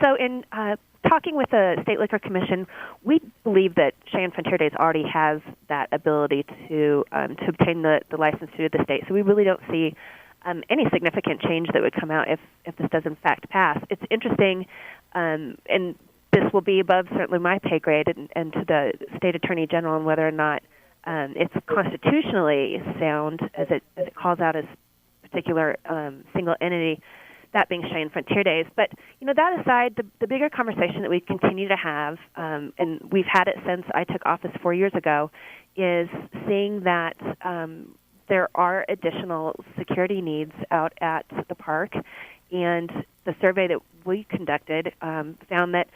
so in talking with the State Liquor Commission, we believe that Cheyenne Frontier Days already has that ability to obtain the license through the state. So we really don't see any significant change that would come out if this does in fact pass. It's interesting, and this will be above certainly my pay grade and to the State Attorney General on whether or not it's constitutionally sound as it calls out as particular single entity, that being Cheyenne Frontier Days. But, that aside, the bigger conversation that we continue to have, and we've had it since I took office 4 years ago, is seeing that there are additional security needs out at the park. And the survey that we conducted found that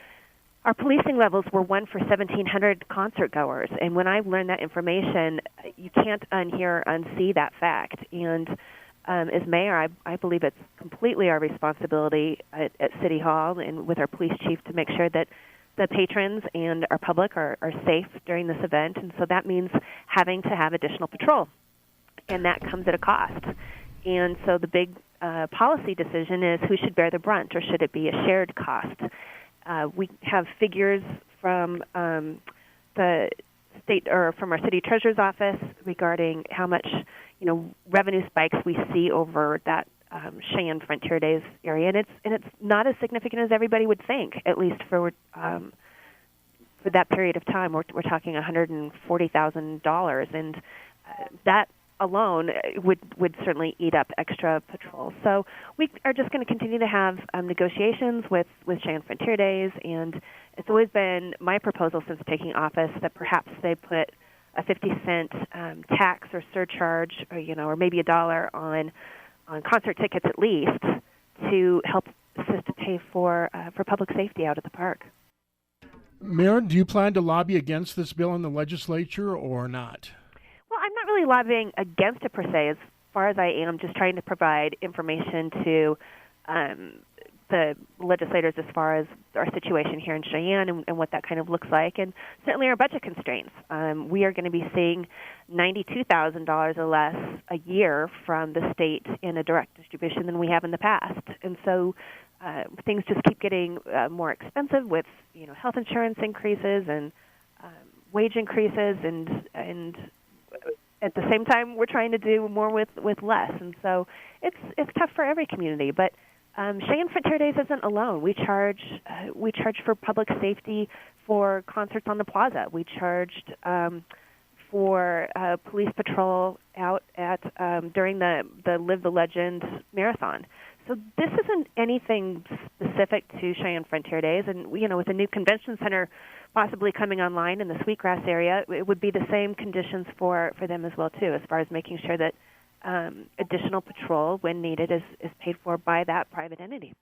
our policing levels were 1 for 1,700 concert goers. And when I learned that information, you can't unhear or unsee that fact. And as mayor, I believe it's completely our responsibility at City Hall and with our police chief to make sure that the patrons and our public are safe during this event. And so that means having to have additional patrol. And that comes at a cost. And so the big policy decision is who should bear the brunt, or should it be a shared cost? We have figures from the state or from our city treasurer's office regarding how much revenue spikes we see over that Cheyenne Frontier Days area, and it's not as significant as everybody would think. At least for that period of time, we're talking $140,000, and that alone would certainly eat up extra patrol. So we are just going to continue to have negotiations with Cheyenne Frontier Days, and it's always been my proposal since taking office that perhaps they put a 50-cent tax or surcharge, or maybe $1 on concert tickets at least, to help assist to pay for public safety out at the park. Mayor, do you plan to lobby against this bill in the legislature or not? Well, I'm not really lobbying against it per se, as far as I am just trying to provide information to the legislators as far as our situation here in Cheyenne and what that kind of looks like, and certainly our budget constraints. We are going to be seeing $92,000 or less a year from the state in a direct distribution than we have in the past. And so things just keep getting more expensive with health insurance increases and wage increases, and at the same time we're trying to do more with less. And so it's tough for every community, but Cheyenne Frontier Days isn't alone. We charge for public safety for concerts on the plaza. We charged for police patrol out at during the Live the Legend marathon. So this isn't anything specific to Cheyenne Frontier Days, and with the new convention center possibly coming online in the Sweetgrass area, it would be the same conditions for them as well too, as far as making sure that additional patrol, when needed, is paid for by that private entity.